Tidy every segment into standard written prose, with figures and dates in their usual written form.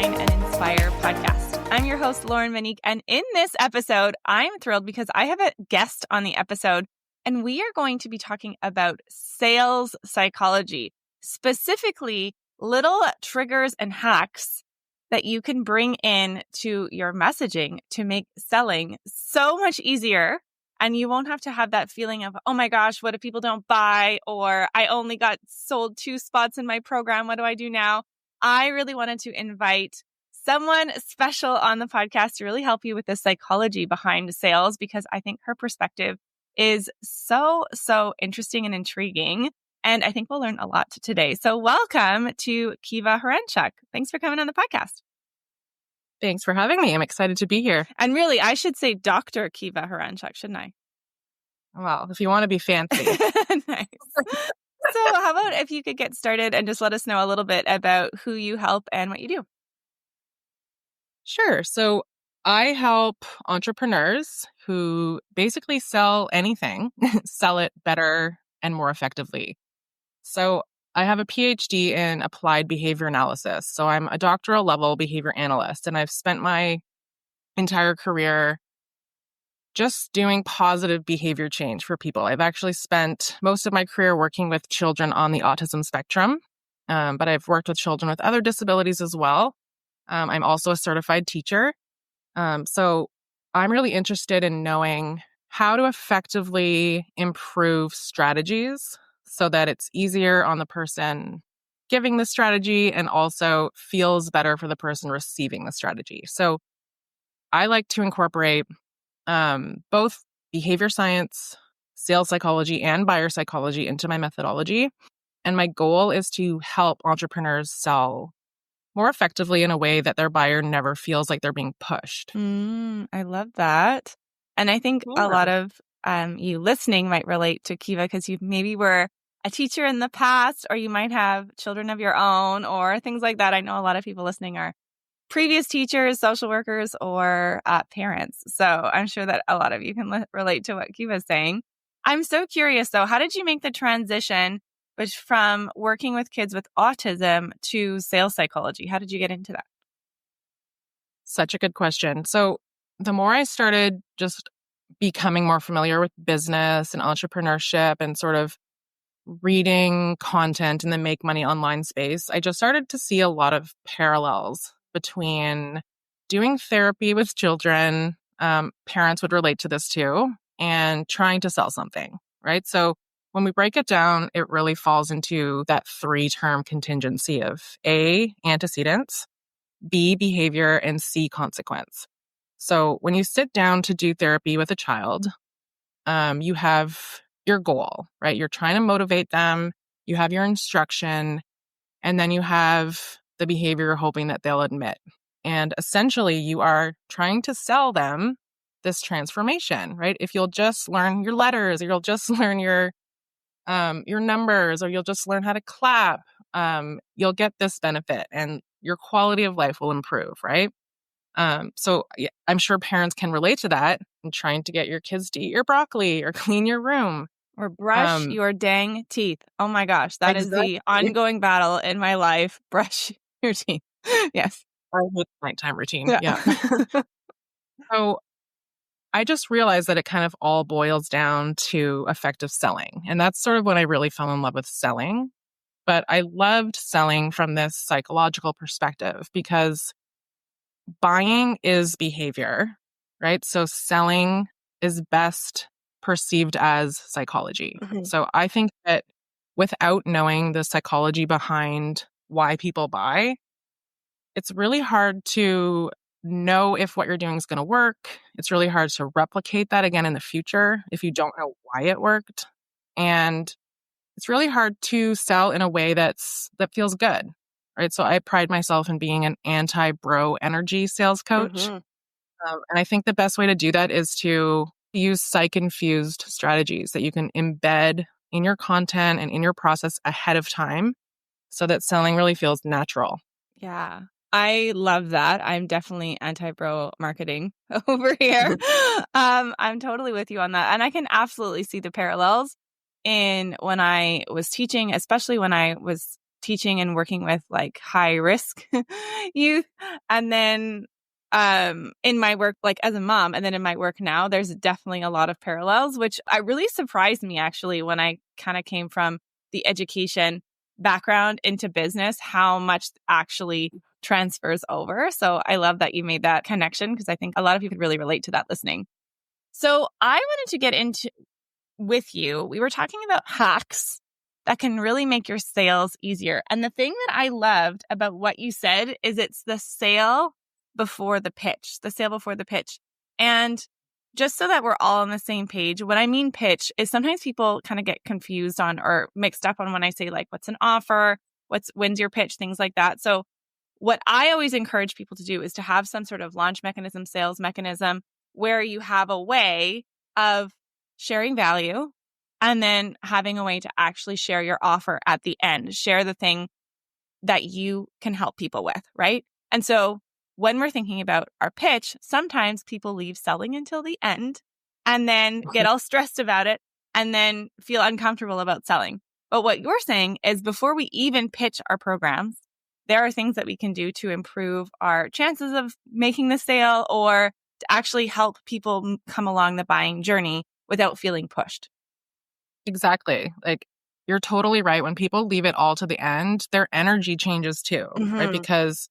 Inspire and Inspire podcast. I'm your host, Lauren Monique, and in this episode, I'm thrilled because I have a guest on the episode, and we are going to be talking about sales psychology, specifically little triggers and hacks that you can bring in to your messaging to make selling so much easier. And you won't have to have that feeling of, oh my gosh, what if people don't buy? Or I only got sold 2 spots in my program. What do I do now? I really wanted to invite someone special on the podcast to really help you with the psychology behind sales, because I think her perspective is so interesting and intriguing. And I think we'll learn a lot today. So welcome to Kieva Hranchuk. Thanks for coming on the podcast. Thanks for having me. I'm excited to be here. And really, I should say Dr. Kieva Hranchuk, shouldn't I? Well, if you want to be fancy. Nice. So how about if you could get started and just let us know a little bit about who you help and what you do? Sure. So I help entrepreneurs who basically sell anything, sell it better and more effectively. So I have a PhD in applied behavior analysis. So I'm a doctoral level behavior analyst, and I've spent my entire career just doing positive behavior change for people. I've actually spent most of my career working with children on the autism spectrum, but I've worked with children with other disabilities as well. I'm also a certified teacher. So I'm really interested in knowing how to effectively improve strategies so that it's easier on the person giving the strategy and also feels better for the person receiving the strategy. So I like to incorporate both behavior science, sales psychology, and buyer psychology into my methodology. And my goal is to help entrepreneurs sell more effectively in a way that their buyer never feels like they're being pushed. I love that. And I think a lot of you listening might relate to Kieva because you maybe were a teacher in the past, or you might have children of your own or things like that. I know a lot of people listening are previous teachers, social workers, or parents. So I'm sure that a lot of you can relate to what Kieva is saying. I'm so curious, though, how did you make the transition from working with kids with autism to sales psychology? How did you get into that? Such a good question. So the more I started just becoming more familiar with business and entrepreneurship and sort of reading content in the make money online space, I just started to see a lot of parallels between doing therapy with children, parents would relate to this too, and trying to sell something, right? So when we break it down, it really falls into that 3-term contingency of A, antecedents, B, behavior, and C, consequence. So when you sit down to do therapy with a child, you have your goal, right? You're trying to motivate them. You have your instruction, and then you have the behavior you're hoping that they'll admit. And essentially, you are trying to sell them this transformation, right? If you'll just learn your letters, or you'll just learn your numbers, or you'll just learn how to clap, you'll get this benefit and your quality of life will improve, right? So I'm sure parents can relate to that and trying to get your kids to eat your broccoli or clean your room. Or brush your dang teeth. Oh my gosh, that is the ongoing battle in my life. Brush your teeth. Yes. I hate nighttime routine. Yeah. So I just realized that it kind of all boils down to effective selling. And that's sort of when I really fell in love with selling. But I loved selling from this psychological perspective because buying is behavior, right? So selling is best perceived as psychology. Mm-hmm. So I think that without knowing the psychology behind why people buy, it's really hard to know if what you're doing is going to work. It's really hard to replicate that again in the future if you don't know why it worked. And it's really hard to sell in a way that feels good, right? So I pride myself in being an anti-bro energy sales coach. Mm-hmm. And I think the best way to do that is to use psych-infused strategies that you can embed in your content and in your process ahead of time so that selling really feels natural. Yeah, I love that. I'm definitely anti-bro marketing over here. I'm totally with you on that. And I can absolutely see the parallels in when I was teaching, especially when I was teaching and working with like high risk youth. And then in my work, like as a mom, and then in my work now, there's definitely a lot of parallels, which really surprised me actually when I kind of came from the education background into business, how much actually transfers over. So I love that you made that connection because I think a lot of you could really relate to that listening. So I wanted to get into with you. We were talking about hacks that can really make your sales easier. And the thing that I loved about what you said is it's the sale before the pitch, the sale before the pitch. And just so that we're all on the same page, what I mean pitch is sometimes people kind of get confused on or mixed up on when I say like, what's an offer? When's your pitch? Things like that. So what I always encourage people to do is to have some sort of launch mechanism, sales mechanism, where you have a way of sharing value and then having a way to actually share your offer at the end, share the thing that you can help people with, right? And so when we're thinking about our pitch, sometimes people leave selling until the end and then get all stressed about it and then feel uncomfortable about selling. But what you're saying is before we even pitch our programs, there are things that we can do to improve our chances of making the sale or to actually help people come along the buying journey without feeling pushed. Exactly. Like you're totally right. When people leave it all to the end, their energy changes too, right? Because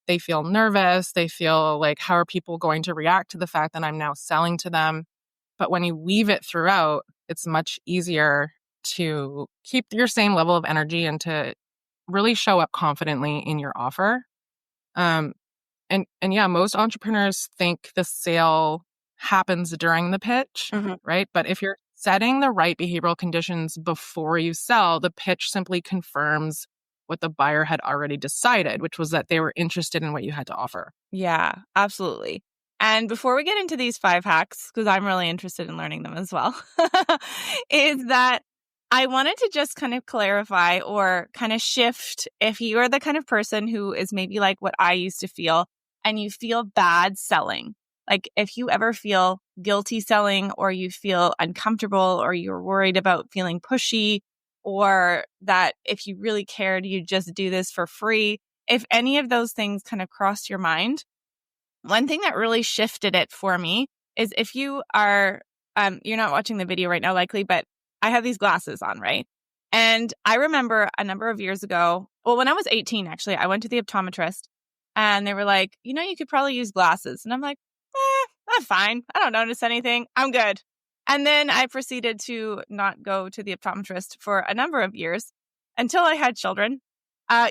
they feel nervous. They feel like, how are people going to react to the fact that I'm now selling to them? But when you weave it throughout, it's much easier to keep your same level of energy and to really show up confidently in your offer. And yeah, most entrepreneurs think the sale happens during the pitch, right? But if you're setting the right behavioral conditions before you sell, the pitch simply confirms what the buyer had already decided, which was that they were interested in what you had to offer. Yeah, absolutely. And before we get into these 5 hacks, because I'm really interested in learning them as well, is that I wanted to just kind of clarify or kind of shift if you're the kind of person who is maybe like what I used to feel and you feel bad selling. Like if you ever feel guilty selling or you feel uncomfortable or you're worried about feeling pushy or that if you really cared, you just do this for free. If any of those things kind of crossed your mind, one thing that really shifted it for me is if you are, you're not watching the video right now likely, but I have these glasses on, right? And I remember a number of years ago, well, when I was 18, actually, I went to the optometrist and they were like, you could probably use glasses. And I'm like, I'm fine. I don't notice anything. I'm good. And then I proceeded to not go to the optometrist for a number of years until I had children,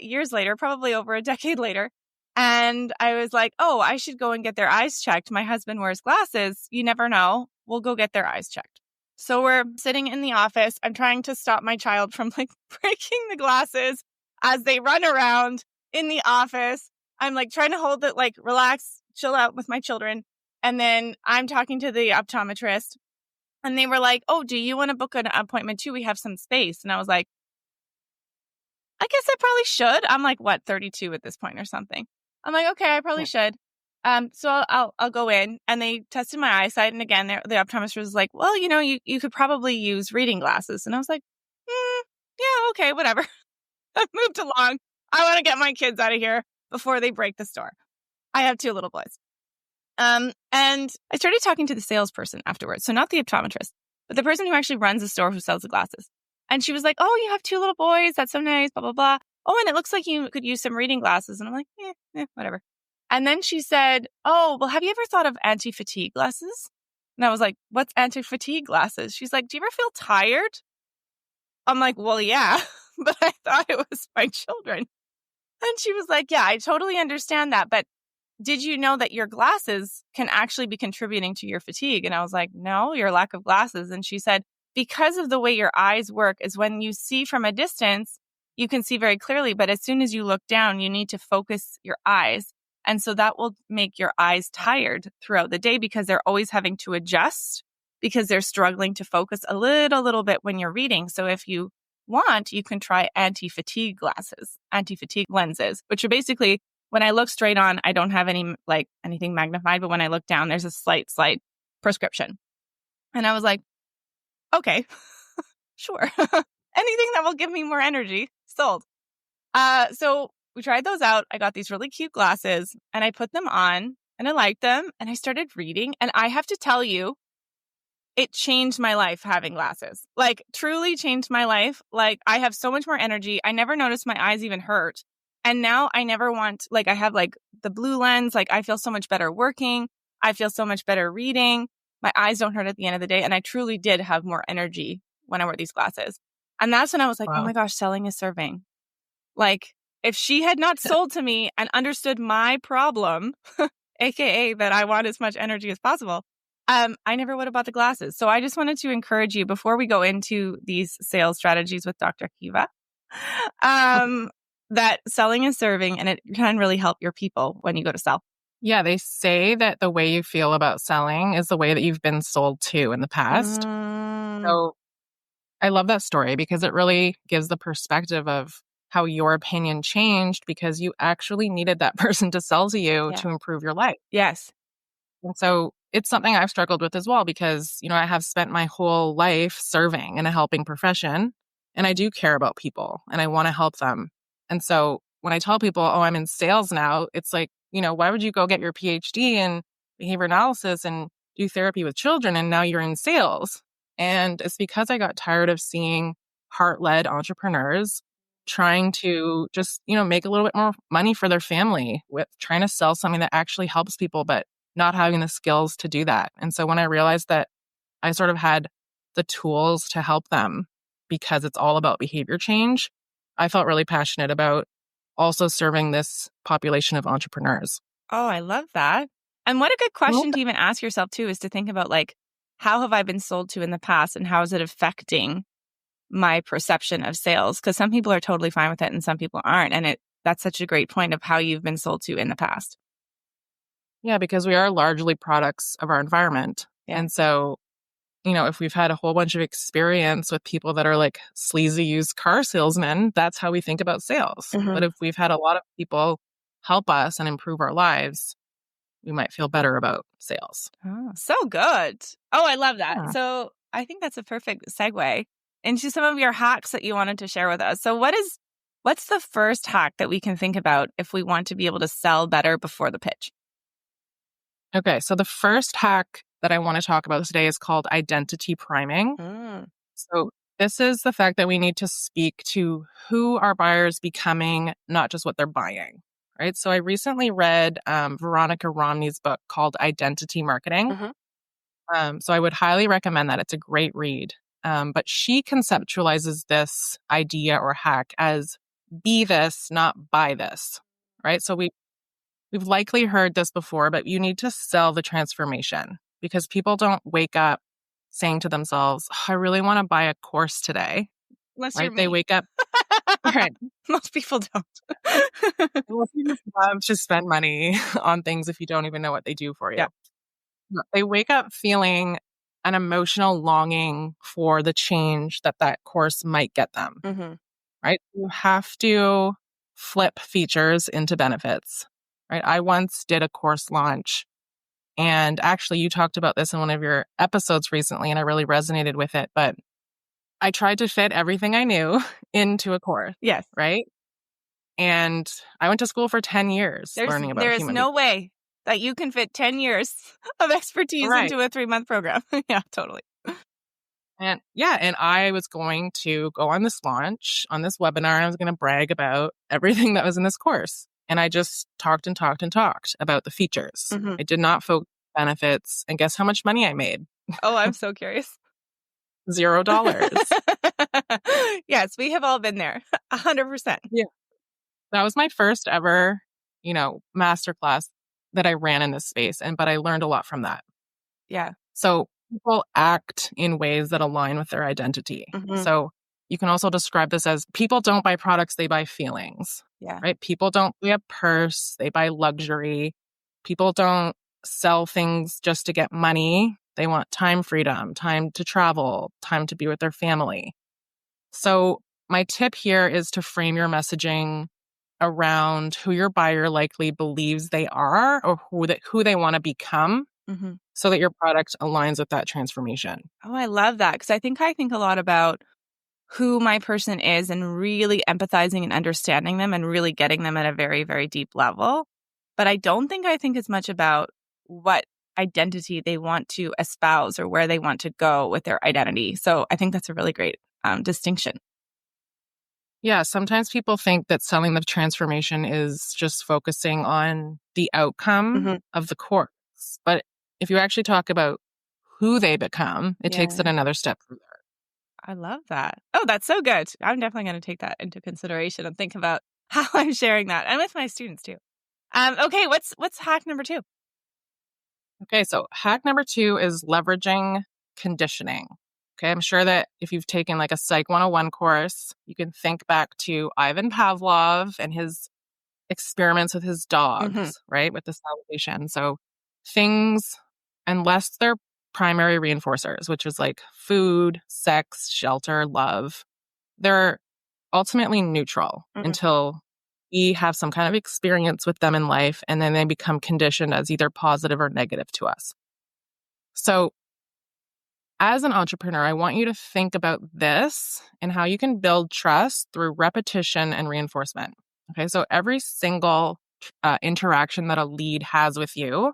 years later, probably over a decade later. And I was like, oh, I should go and get their eyes checked. My husband wears glasses. You never know. We'll go get their eyes checked. So we're sitting in the office. I'm trying to stop my child from like breaking the glasses as they run around in the office. I'm like trying to hold it, like relax, chill out with my children. And then I'm talking to the optometrist and they were like, oh, do you want to book an appointment too? We have some space. And I was like, I guess I probably should. I'm like, 32 at this point or something. I'm like, okay, I probably should. So I'll go in and they tested my eyesight. And again, the optometrist was like, well, you could probably use reading glasses. And I was like, yeah, okay, whatever. I moved along. I want to get my kids out of here before they break the store. I have 2 little boys. And I started talking to the salesperson afterwards. So not the optometrist, but the person who actually runs the store who sells the glasses. And she was like, oh, you have 2 little boys. That's so nice, blah, blah, blah. Oh, and it looks like you could use some reading glasses. And I'm like, whatever. And then she said, oh, well, have you ever thought of anti-fatigue glasses? And I was like, what's anti-fatigue glasses? She's like, do you ever feel tired? I'm like, well, yeah, but I thought it was my children. And she was like, yeah, I totally understand that. But did you know that your glasses can actually be contributing to your fatigue? And I was like, no, your lack of glasses. And she said, because of the way your eyes work is when you see from a distance, you can see very clearly. But as soon as you look down, you need to focus your eyes. And so that will make your eyes tired throughout the day because they're always having to adjust because they're struggling to focus a little bit when you're reading. So if you want, you can try anti-fatigue glasses, anti-fatigue lenses, which are basically when I look straight on, I don't have anything magnified, but when I look down, there's a slight prescription. And I was like, okay, sure. Anything that will give me more energy, sold. So we tried those out. I got these really cute glasses and I put them on and I liked them and I started reading. And I have to tell you, it changed my life having glasses. Like, truly changed my life. Like, I have so much more energy. I never noticed my eyes even hurt. And now I never want, like, I have like the blue lens. Like, I feel so much better working. I feel so much better reading. My eyes don't hurt at the end of the day. And I truly did have more energy when I wore these glasses. And that's when I was like, oh Wow. my gosh, selling is serving. Like, if she had not sold to me and understood my problem, AKA that I want as much energy as possible, I never would have bought the glasses. So I just wanted to encourage you before we go into these sales strategies with Dr. Kieva, that selling is serving and it can really help your people when you go to sell. Yeah, they say that the way you feel about selling is the way that you've been sold to in the past. So I love that story because it really gives the perspective of how your opinion changed because you actually needed that person to sell to you to improve your life. Yes. And so it's something I've struggled with as well because, I have spent my whole life serving in a helping profession and I do care about people and I want to help them. And so when I tell people, oh, I'm in sales now, it's like, why would you go get your PhD in behavior analysis and do therapy with children and now you're in sales? And it's because I got tired of seeing heart-led entrepreneurs trying to just, make a little bit more money for their family with trying to sell something that actually helps people, but not having the skills to do that. And so when I realized that I sort of had the tools to help them because it's all about behavior change, I felt really passionate about also serving this population of entrepreneurs. Oh, I love that. And what a good question to even ask yourself too is to think about, like, how have I been sold to in the past and how is it affecting my perception of sales? Because some people are totally fine with it and some people aren't. And that's such a great point of how you've been sold to in the past. Yeah, because we are largely products of our environment. Yeah. And so, if we've had a whole bunch of experience with people that are like sleazy used car salesmen, that's how we think about sales. But if we've had a lot of people help us and improve our lives, we might feel better about sales. Oh, so good. Oh, I love that. Yeah. So I think that's a perfect segue into some of your hacks that you wanted to share with us. So what's the first hack that we can think about if we want to be able to sell better before the pitch? Okay, so the first hack that I want to talk about today is called identity priming. So this is the fact that we need to speak to who our buyers becoming, not just what they're buying, right? So I recently read Veronica Romney's book called Identity Marketing. So I would highly recommend that. It's a great read. But she conceptualizes this idea or hack as be this, not buy this, right? So we've likely heard this before, but you need to sell the transformation because people don't wake up saying to themselves, oh, I really want to buy a course today. Unless right? you're me. They wake up. Right. Most people don't. Well, you just love to spend money on things if you don't even know what they do for you. Yeah. They wake up feeling an emotional longing for the change that course might get them. Right? You have to flip features into benefits. Right? I once did a course launch, and actually you talked about this in one of your episodes recently, and I really resonated with it, but I tried to fit everything I knew into a course. Yes. Right? And I went to school for 10 years learning about There is human no way that you can fit 10 years of expertise Right. into a 3-month program. Yeah, totally. And I was going to go on this launch, on this webinar, and I was going to brag about everything that was in this course. And I just talked and talked and talked about the features. I did not focus on benefits. And guess how much money I made? Oh, I'm so curious. $0. Yes, we have all been there. 100%. Yeah. That was my first ever, masterclass that I ran in this space. But I learned a lot from that. Yeah. So people act in ways that align with their identity. So you can also describe this as people don't buy products, they buy feelings. Yeah. Right? People don't buy a purse, they buy luxury. People don't sell things just to get money. They want time freedom, time to travel, time to be with their family. So my tip here is to frame your messaging around who your buyer likely believes they are or who they want to become. So that your product aligns with that transformation. Oh, I love that. Because I think a lot about who my person is and really empathizing and understanding them and really getting them at a very, very deep level. But I think as much about what identity they want to espouse or where they want to go with their identity. So I think that's a really great distinction. Yeah, sometimes people think that selling the transformation is just focusing on the outcome of the course. But if you actually talk about who they become, it takes it another step further. I love that. Oh, that's so good. I'm definitely going to take that into consideration and think about how I'm sharing that, and with my students too. Okay, what's hack number 2? Okay, so hack number 2 is leveraging conditioning. Okay, I'm sure that if you've taken like a Psych 101 course, you can think back to Ivan Pavlov and his experiments with his dogs, right? With the salivation. So things, unless they're primary reinforcers, which is like food, sex, shelter, love, they're ultimately neutral until we have some kind of experience with them in life, and then they become conditioned as either positive or negative to us. So as an entrepreneur, I want you to think about this and how you can build trust through repetition and reinforcement. Okay, so every single interaction that a lead has with you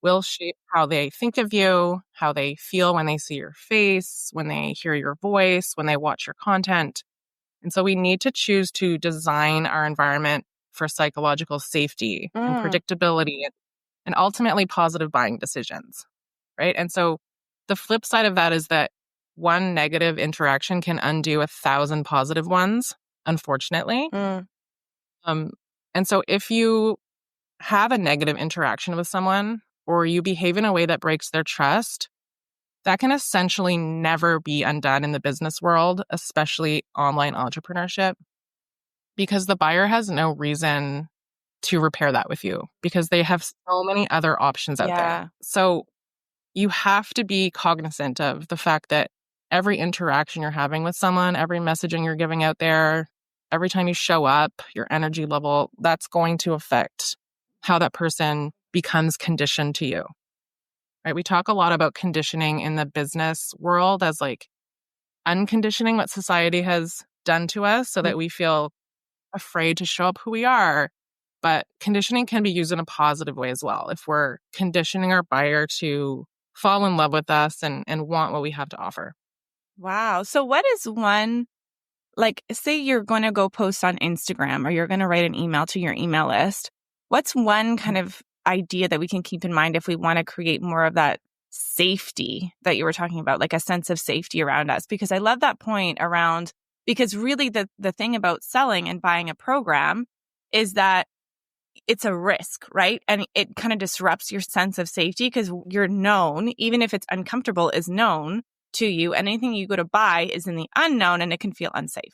will shape how they think of you, how they feel when they see your face, when they hear your voice, when they watch your content. And so we need to choose to design our environment for psychological safety and predictability and ultimately positive buying decisions, right? And so the flip side of that is that one negative interaction can undo 1,000 positive ones, unfortunately. And so if you have a negative interaction with someone or you behave in a way that breaks their trust, that can essentially never be undone in the business world, especially online entrepreneurship, because the buyer has no reason to repair that with you because they have so many other options out there. So you have to be cognizant of the fact that every interaction you're having with someone, every messaging you're giving out there, every time you show up, your energy level, that's going to affect how that person becomes conditioned to you. Right? We talk a lot about conditioning in the business world as like unconditioning what society has done to us so that we feel afraid to show up who we are. But conditioning can be used in a positive way as well. If we're conditioning our buyer to fall in love with us and want what we have to offer. Wow. So what is one, like, say you're going to go post on Instagram or you're going to write an email to your email list. What's one kind of idea that we can keep in mind if we want to create more of that safety that you were talking about, like a sense of safety around us? Because I love that point around, because really the thing about selling and buying a program is that it's a risk, right? And it kind of disrupts your sense of safety because you're known, even if it's uncomfortable, is known to you. And anything you go to buy is in the unknown and it can feel unsafe,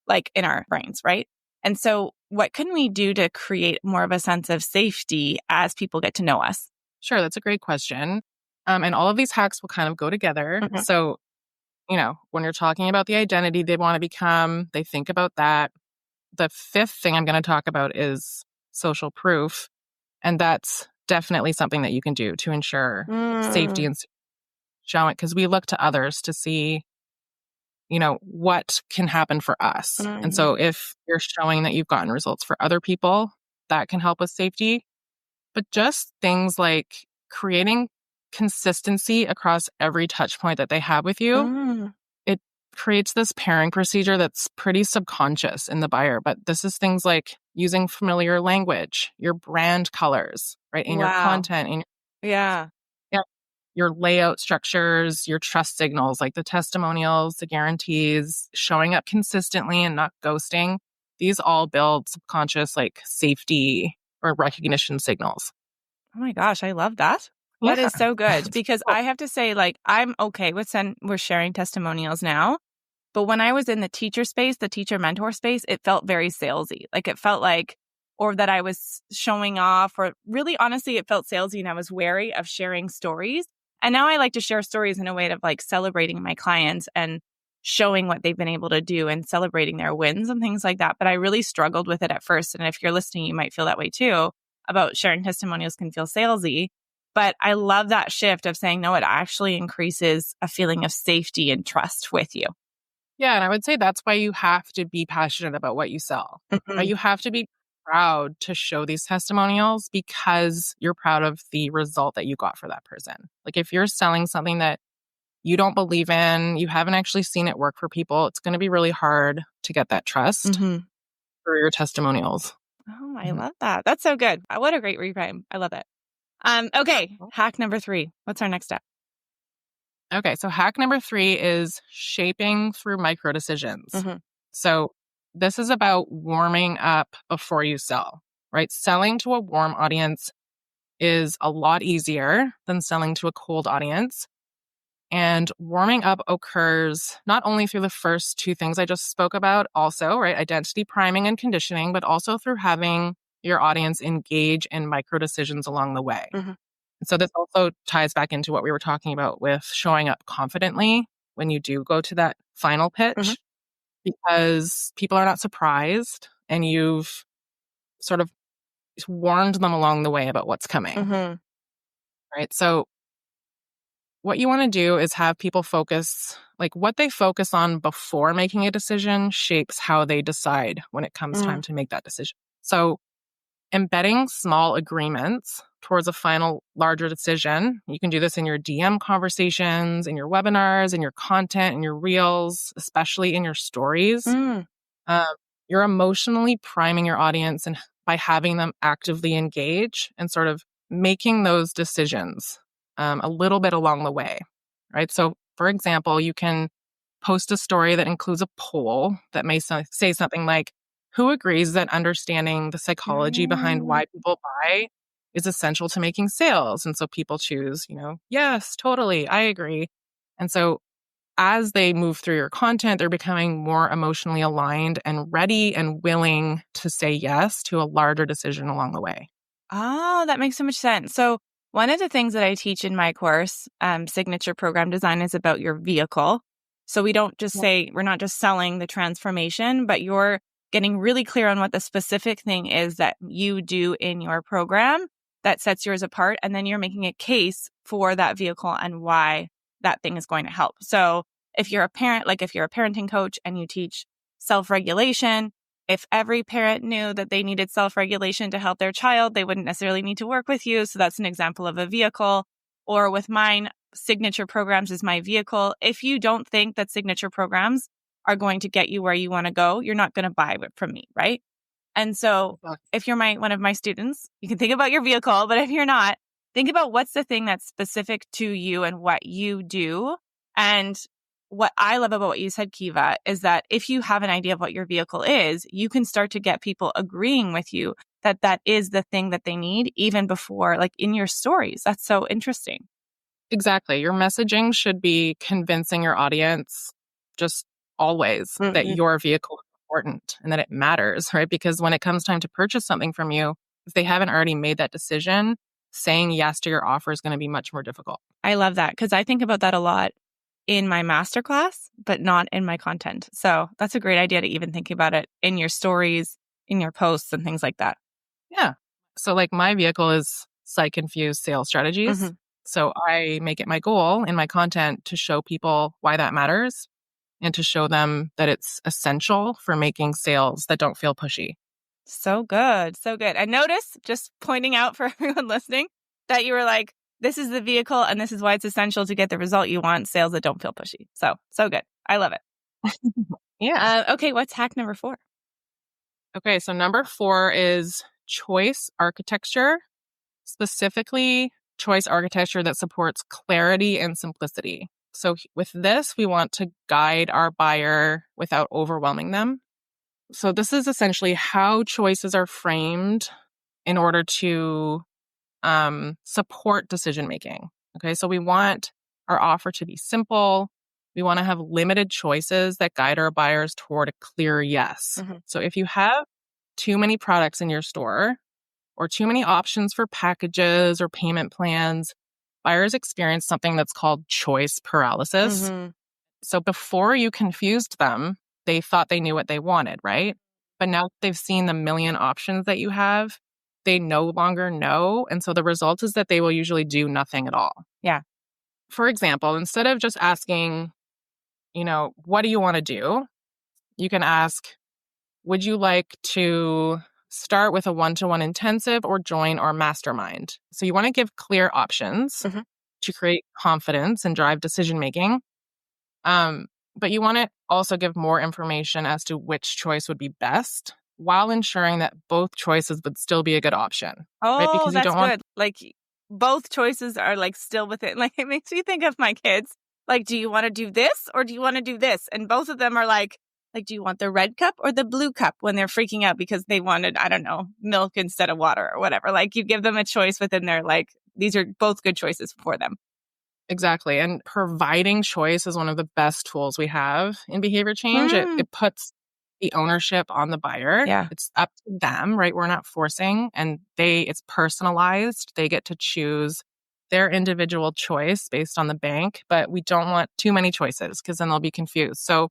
like in our brains, right? And so what can we do to create more of a sense of safety as people get to know us? Sure, that's a great question. And all of these hacks will kind of go together. So, when you're talking about the identity they want to become, they think about that. The fifth thing I'm going to talk about is social proof. And that's definitely something that you can do to ensure safety and showing, because we look to others to see, what can happen for us. And so if you're showing that you've gotten results for other people, that can help with safety. But just things like creating consistency across every touch point that they have with you, it creates this pairing procedure that's pretty subconscious in the buyer. But this is things like using familiar language, your brand colors, right? In your content, your layout structures, your trust signals, like the testimonials, the guarantees, showing up consistently and not ghosting. These all build subconscious like safety or recognition signals. Oh my gosh, I love that. That is so good because I have to say, like, I'm okay with we're sharing testimonials now. But when I was in the teacher space, the teacher mentor space, it felt very salesy. Like it felt like, or that I was showing off, or really honestly, it felt salesy and I was wary of sharing stories. And now I like to share stories in a way of like celebrating my clients and showing what they've been able to do and celebrating their wins and things like that. But I really struggled with it at first. And if you're listening, you might feel that way too, about sharing testimonials can feel salesy. But I love that shift of saying, no, it actually increases a feeling of safety and trust with you. Yeah. And I would say that's why you have to be passionate about what you sell. Right? You have to be proud to show these testimonials because you're proud of the result that you got for that person. Like if you're selling something that you don't believe in, you haven't actually seen it work for people, it's going to be really hard to get that trust Mm-hmm. for your testimonials. Oh, I Mhm. love that. That's so good. What a great reframe. I love it. Okay. Hack number 3. What's our next step? Okay, so hack number 3 is shaping through micro decisions. Mm-hmm. So this is about warming up before you sell, right? Selling to a warm audience is a lot easier than selling to a cold audience. And warming up occurs not only through the first 2 things I just spoke about, also, right? Identity priming and conditioning, but also through having your audience engage in micro decisions along the way. Mm-hmm. So this also ties back into what we were talking about with showing up confidently when you do go to that final Mm-hmm. pitch, because people are not surprised and you've sort of warned them along the way about what's coming, Mm-hmm. right? So what you want to do is have people focus, like what they focus on before making a decision shapes how they decide when it comes time to make that decision. So embedding small agreements towards a final larger decision. You can do this in your DM conversations, in your webinars, in your content, in your reels, especially in your stories. Mm-hmm. Um, you're emotionally priming your audience and by having them actively engage and sort of making those decisions a little bit along the way, right? So, for example, you can post a story that includes a poll that may say something like, who agrees that understanding the psychology behind why people buy is essential to making sales? And so people choose, yes, totally, I agree. And so as they move through your content, they're becoming more emotionally aligned and ready and willing to say yes to a larger decision along the way. Oh, that makes so much sense. So one of the things that I teach in my course, Signature Program Design, is about your vehicle. So we don't just Yeah. say, we're not just selling the transformation, but you're getting really clear on what the specific thing is that you do in your program that sets yours apart. And then you're making a case for that vehicle and why that thing is going to help. So if you're a parent, like if you're a parenting coach and you teach self-regulation, if every parent knew that they needed self-regulation to help their child, they wouldn't necessarily need to work with you. So that's an example of a vehicle. Or with mine, signature programs is my vehicle. If you don't think that signature programs are going to get you where you want to go, you're not going to buy it from me, right? And so if you're one of my students, you can think about your vehicle, but if you're not, think about what's the thing that's specific to you and what you do. And what I love about what you said, Kieva, is that if you have an idea of what your vehicle is, you can start to get people agreeing with you that that is the thing that they need, even before, like in your stories. That's so interesting. Exactly. Your messaging should be convincing your audience just always that Mm-hmm. your vehicle is important and that it matters, right? Because when it comes time to purchase something from you, if they haven't already made that decision, saying yes to your offer is going to be much more difficult. I love that because I think about that a lot in my masterclass, but not in my content. So that's a great idea to even think about it in your stories, in your posts, and things like that. Yeah. So, like, my vehicle is psych infused sales strategies. Mm-hmm. So, I make it my goal in my content to show people why that matters and to show them that it's essential for making sales that don't feel pushy. So good. So good. And notice, just pointing out for everyone listening, that you were like, this is the vehicle and this is why it's essential to get the result you want, sales that don't feel pushy. So good. I love it. Yeah. Okay, what's hack number 4? Okay. So, number 4 is choice architecture, specifically choice architecture that supports clarity and simplicity. So, with this, we want to guide our buyer without overwhelming them. So, this is essentially how choices are framed in order to support decision making. Okay, so we want our offer to be simple. We want to have limited choices that guide our buyers toward a clear yes. Mm-hmm. So if you have too many products in your store or too many options for packages or payment plans, buyers experience something that's called choice paralysis. Mm-hmm. So before you confused them, they thought they knew what they wanted, right? But now that they've seen the million options that you have, they no longer know. And so the result is that they will usually do nothing at all. Yeah. For example, instead of just asking, what do you want to do? You can ask, would you like to start with a one-to-one intensive or join our mastermind? So you want to give clear options to create confidence and drive decision-making. But you want to also give more information as to which choice would be best while ensuring that both choices would still be a good option, right? Oh, Because you that's don't want... good. Like both choices are like still within. Like it makes me think of my kids. Like, do you want to do this or do you want to do this? And both of them are like, do you want the red cup or the blue cup when they're freaking out because they wanted, I don't know, milk instead of water or whatever. Like you give them a choice within their, like, these are both good choices for them. Exactly. And providing choice is one of the best tools we have in behavior change. It puts the ownership on the buyer. Yeah. It's up to them, right? We're not forcing, and it's personalized. They get to choose their individual choice based on the bank, but we don't want too many choices because then they'll be confused. So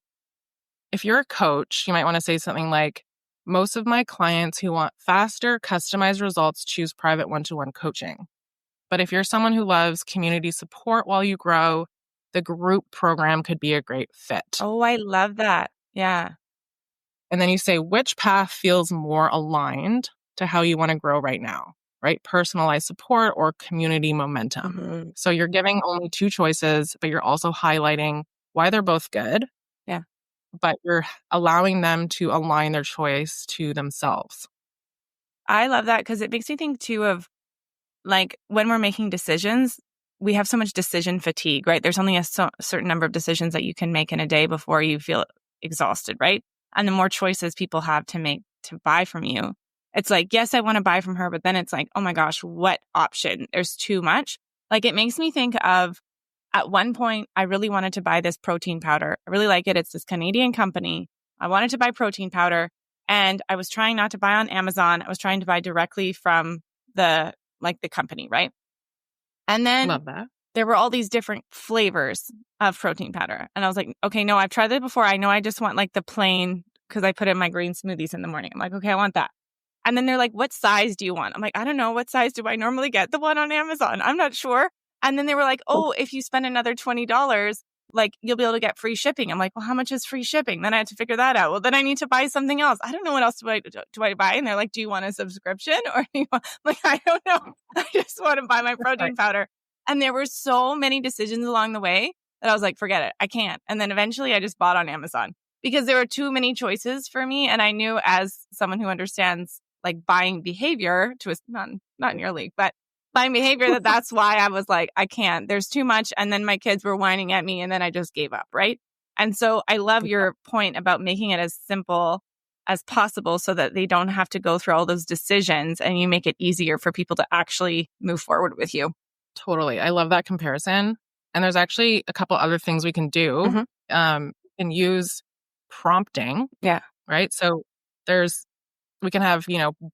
if you're a coach, you might want to say something like, most of my clients who want faster, customized results choose private one-to-one coaching. But if you're someone who loves community support while you grow, the group program could be a great fit. Oh, I love that. Yeah. And then you say, which path feels more aligned to how you want to grow right now, right? Personalized support or community momentum. So you're giving only two choices, but you're also highlighting why they're both good. Yeah. But you're allowing them to align their choice to themselves. I love that because it makes me think too of, like, when we're making decisions, we have so much decision fatigue, right? There's only a certain number of decisions that you can make in a day before you feel exhausted, right? And the more choices people have to make to buy from you, it's like, yes, I want to buy from her, but then it's like, oh my gosh, what option? There's too much. Like, it makes me think of, at one point, I really wanted to buy this protein powder. I really like it. It's this Canadian company. I wanted to buy protein powder, and I was trying not to buy on Amazon. I was trying to buy directly from the company, right? And then Love that. there were all these different flavors of protein powder. And I was like, okay, no, I've tried that before. I know I just want like the plain, because I put in my green smoothies in the morning. I'm like, okay, I want that. And then they're like, what size do you want? I'm like, I don't know. What size do I normally get? The one on Amazon. I'm not sure. And then they were like, oh, if you spend another $20, like you'll be able to get free shipping. I'm like, well, how much is free shipping? Then I had to figure that out. Well, then I need to buy something else. I don't know what else do I buy. And they're like, do you want a subscription? Or do you want... like, I don't know. I just want to buy my protein powder. And there were so many decisions along the way that I was like, forget it. I can't. And then eventually I just bought on Amazon because there were too many choices for me. And I knew, as someone who understands like buying behavior, to a, not in your league, but buying behavior, that's why I was like, I can't. There's too much. And then my kids were whining at me and then I just gave up, right? And so I love your point about making it as simple as possible so that they don't have to go through all those decisions, and you make it easier for people to actually move forward with you. Totally. I love that comparison. And there's actually a couple other things we can do. You can use prompting. Yeah. Right. So we can have,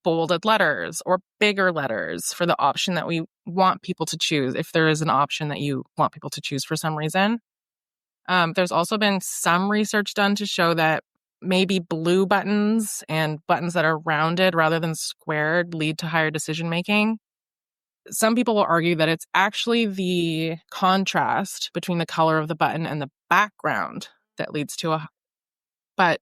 bolded letters or bigger letters for the option that we want people to choose, if there is an option that you want people to choose for some reason. There's also been some research done to show that maybe blue buttons and buttons that are rounded rather than squared lead to higher decision making. Some people will argue that it's actually the contrast between the color of the button and the background that leads to but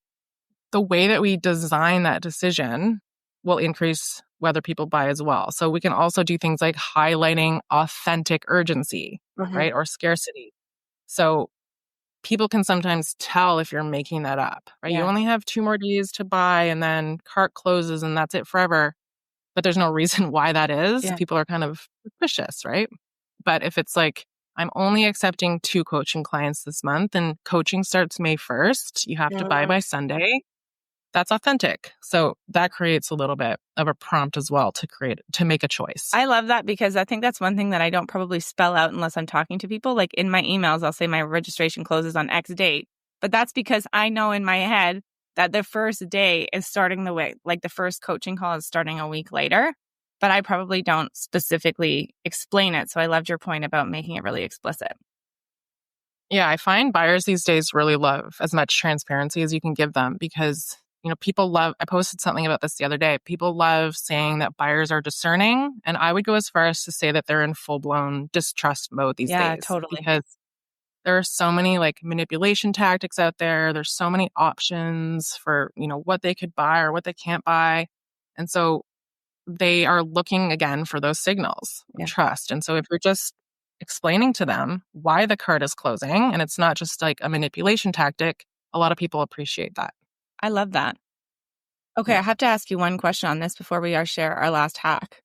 the way that we design that decision will increase whether people buy as well. So we can also do things like highlighting authentic urgency, right? Or scarcity. So people can sometimes tell if you're making that up, right? Yeah. You only have 2 more days to buy and then cart closes and that's it forever. But there's no reason why that is. Yeah. People are kind of suspicious, right? But if it's like, I'm only accepting 2 coaching clients this month and coaching starts May 1st, you have to buy by Sunday, that's authentic. So that creates a little bit of a prompt as well to make a choice. I love that because I think that's one thing that I don't probably spell out unless I'm talking to people. Like in my emails, I'll say my registration closes on X date. But that's because I know in my head that the first day is starting the way, like the first coaching call is starting a week later, but I probably don't specifically explain it. So I loved your point about making it really explicit. Yeah, I find buyers these days really love as much transparency as you can give them because, people love, I posted something about this the other day. People love saying that buyers are discerning. And I would go as far as to say that they're in full blown distrust mode these days. Yeah, totally. Because there are so many like manipulation tactics out there. There's so many options for, what they could buy or what they can't buy. And so they are looking again for those signals of trust. And so if you're just explaining to them why the cart is closing and it's not just like a manipulation tactic, a lot of people appreciate that. I love that. Okay, I have to ask you one question on this before we share our last hack.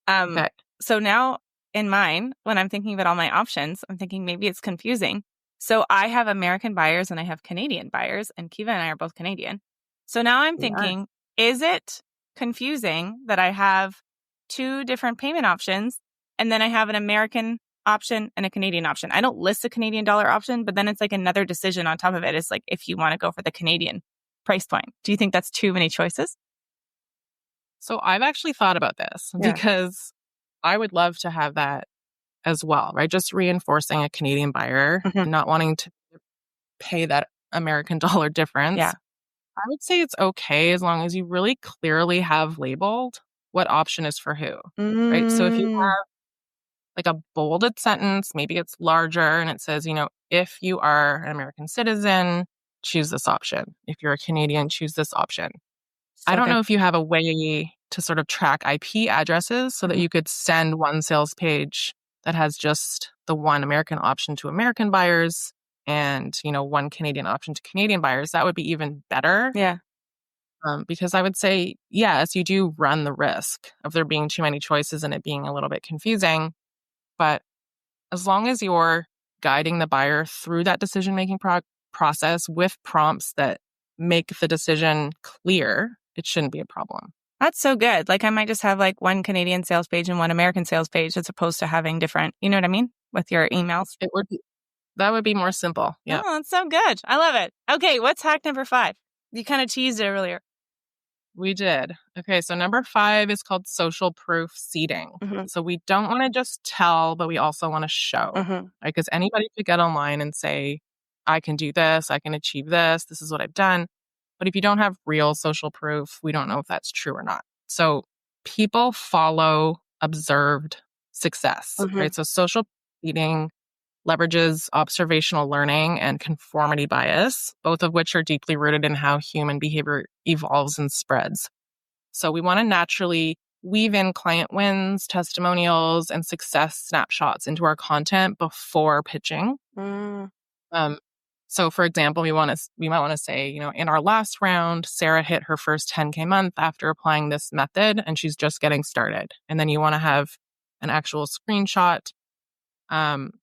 Okay. So now in mine, when I'm thinking about all my options, I'm thinking maybe it's confusing. So I have American buyers and I have Canadian buyers, and Kieva and I are both Canadian. So now I'm thinking, is it confusing that I have two different payment options and then I have an American option and a Canadian option? I don't list a Canadian dollar option, but then it's like another decision on top of it. It's like if you want to go for the Canadian price point. Do you think that's too many choices? So I've actually thought about this because I would love to have that as well, right? Just reinforcing a Canadian buyer and not wanting to pay that American dollar difference. Yeah. I would say it's okay as long as you really clearly have labeled what option is for who, right? So if you have like a bolded sentence, maybe it's larger and it says, if you are an American citizen, choose this option. If you're a Canadian, choose this option. I don't know if you have a way to sort of track IP addresses so that you could send one sales page that has just the one American option to American buyers and, one Canadian option to Canadian buyers. That would be even better. Yeah. Because I would say, yes, you do run the risk of there being too many choices and it being a little bit confusing. But as long as you're guiding the buyer through that decision-making process with prompts that make the decision clear, it shouldn't be a problem. That's so good. Like I might just have like one Canadian sales page and one American sales page as opposed to having different, you know what I mean? With your emails. That would be more simple. Yeah. Oh, that's so good. I love it. Okay, what's hack number 5? You kind of teased it earlier. We did. Okay, so number 5 is called social proof seeding. So we don't want to just tell, but we also want to show. Right? Because anybody could get online and say, I can do this, I can achieve this, this is what I've done. But if you don't have real social proof, we don't know if that's true or not. So people follow observed success, right? So social seeding leverages observational learning and conformity bias, both of which are deeply rooted in how human behavior evolves and spreads. So we want to naturally weave in client wins, testimonials, and success snapshots into our content before pitching. So for example, we might want to say, in our last round, Sarah hit her first 10K month after applying this method, and she's just getting started. And then you want to have an actual screenshot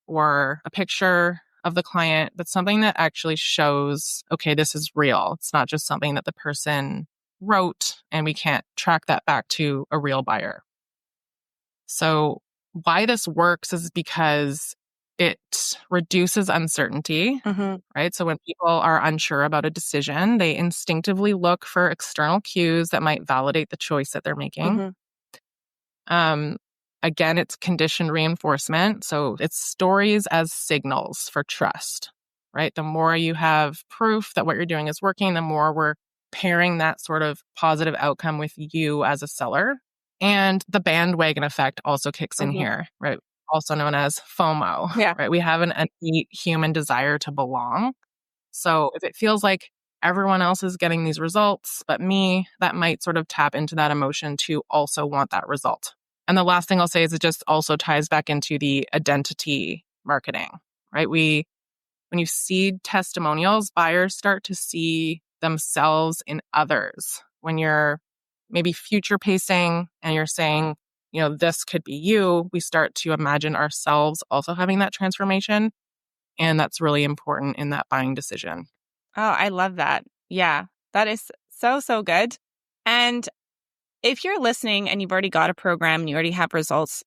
or a picture of the client, but something that actually shows, okay, this is real. It's not just something that the person wrote and we can't track that back to a real buyer. So why this works is because it reduces uncertainty, right? So when people are unsure about a decision, they instinctively look for external cues that might validate the choice that they're making. Again, it's conditioned reinforcement. So it's stories as signals for trust, right? The more you have proof that what you're doing is working, the more we're pairing that sort of positive outcome with you as a seller. And the bandwagon effect also kicks in here, right? Also known as FOMO, right? We have an innate human desire to belong. So if it feels like everyone else is getting these results, but me, that might sort of tap into that emotion to also want that result. And the last thing I'll say is it just also ties back into the identity marketing, right? When you seed testimonials, buyers start to see themselves in others. When you're maybe future pacing and you're saying, this could be you, we start to imagine ourselves also having that transformation. And that's really important in that buying decision. Oh, I love that. Yeah, that is so, so good. And if you're listening and you've already got a program and you already have results,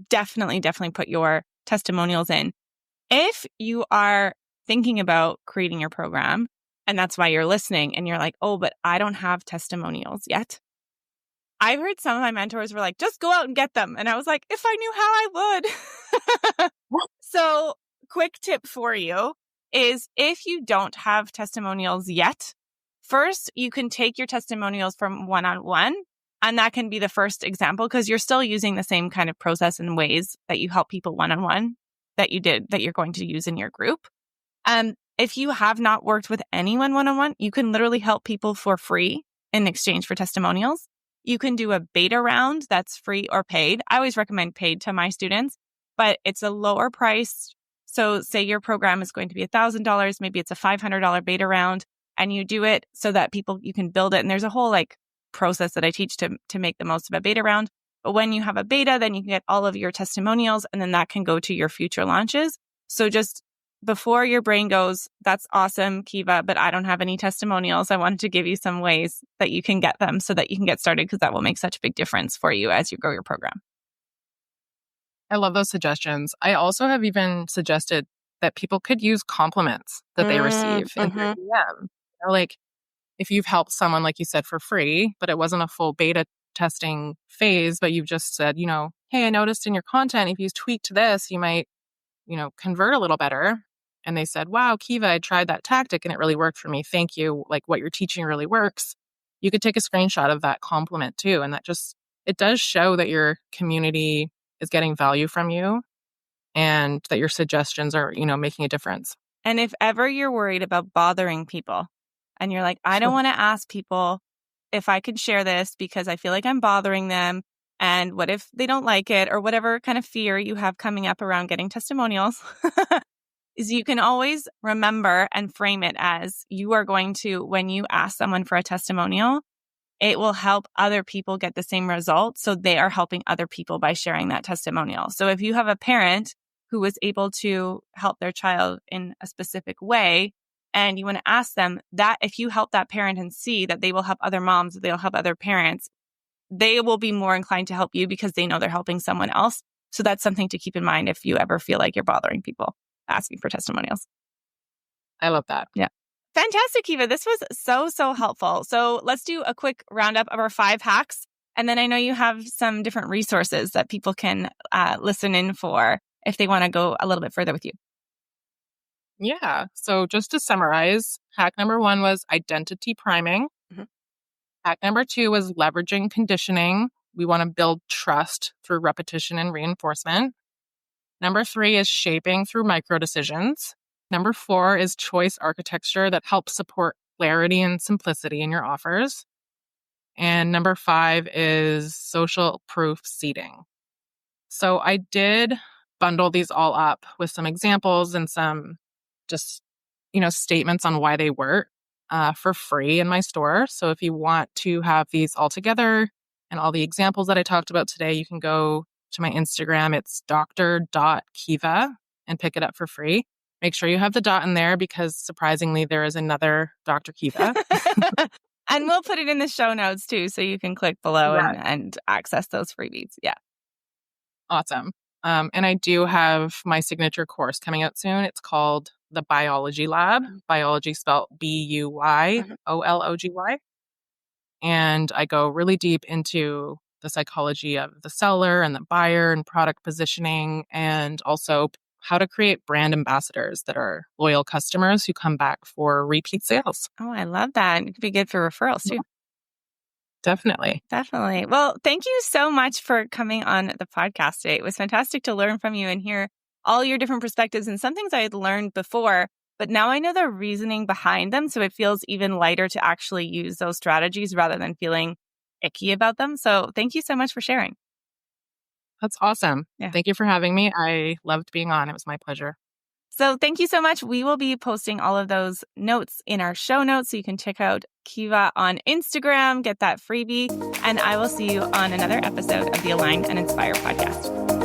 definitely put your testimonials in. If you are thinking about creating your program and that's why you're listening and you're like, oh, but I don't have testimonials yet. I've heard some of my mentors were like, just go out and get them. And I was like, if I knew how, I would. So quick tip for you is if you don't have testimonials yet, first, you can take your testimonials from one-on-one. And that can be the first example because you're still using the same kind of process and ways that you help people one-on-one that you did, that you're going to use in your group. If you have not worked with anyone one-on-one, you can literally help people for free in exchange for testimonials. You can do a beta round that's free or paid. I always recommend paid to my students, but it's a lower price. So say your program is going to be $1,000, maybe it's a $500 beta round, and you do it so that you can build it. And there's a whole process that I teach to make the most of a beta round. But when you have a beta, then you can get all of your testimonials, and then that can go to your future launches. So just before your brain goes, that's awesome, Kieva, but I don't have any testimonials, I wanted to give you some ways that you can get them so that you can get started, because that will make such a big difference for you as you grow your program. I love those suggestions. I also have even suggested that people could use compliments that they receive in their DM. If you've helped someone, like you said, for free, but it wasn't a full beta testing phase, but you've just said, hey, I noticed in your content, if you tweaked this, you might, convert a little better. And they said, wow, Kieva, I tried that tactic and it really worked for me. Thank you. What you're teaching really works. You could take a screenshot of that compliment too. And it does show that your community is getting value from you and that your suggestions are, making a difference. And if ever you're worried about bothering people and you're like, I don't want to ask people if I could share this because I feel like I'm bothering them. And what if they don't like it, or whatever kind of fear you have coming up around getting testimonials, is you can always remember and frame it as you are going to, when you ask someone for a testimonial, it will help other people get the same result. So they are helping other people by sharing that testimonial. So if you have a parent who was able to help their child in a specific way, and you want to ask them that, if you help that parent and see that they will help other moms, they'll help other parents, they will be more inclined to help you because they know they're helping someone else. So that's something to keep in mind if you ever feel like you're bothering people asking for testimonials. I love that. Yeah. Fantastic, Kieva. This was so helpful. So let's do a quick roundup of our 5 hacks. And then I know you have some different resources that people can listen in for if they want to go a little bit further with you. Yeah. So just to summarize, hack number 1 was identity priming. Hack number 2 was leveraging conditioning. We want to build trust through repetition and reinforcement. Number 3 is shaping through micro decisions. Number 4 is choice architecture that helps support clarity and simplicity in your offers. And number 5 is social proof seeding. So I did bundle these all up with some examples and some just, statements on why they work for free in my store. So if you want to have these all together and all the examples that I talked about today, you can go to my Instagram. It's dr.kieva and pick it up for free. Make sure you have the dot in there because surprisingly, there is another Dr. Kieva. And we'll put it in the show notes too, so you can click below and access those freebies. Yeah. Awesome. And I do have my signature course coming out soon. It's called the Buyology Lab. Biology spelled Buyology. And I go really deep into the psychology of the seller and the buyer and product positioning, and also how to create brand ambassadors that are loyal customers who come back for repeat sales. Oh, I love that. It could be good for referrals too. Definitely. Well, thank you so much for coming on the podcast today. It was fantastic to learn from you and hear all your different perspectives and some things I had learned before, but now I know the reasoning behind them. So it feels even lighter to actually use those strategies rather than feeling icky about them. So thank you so much for sharing. That's awesome. Yeah. Thank you for having me. I loved being on. It was my pleasure. So thank you so much. We will be posting all of those notes in our show notes, so you can check out Kieva on Instagram, get that freebie, and I will see you on another episode of the Align and Inspire podcast.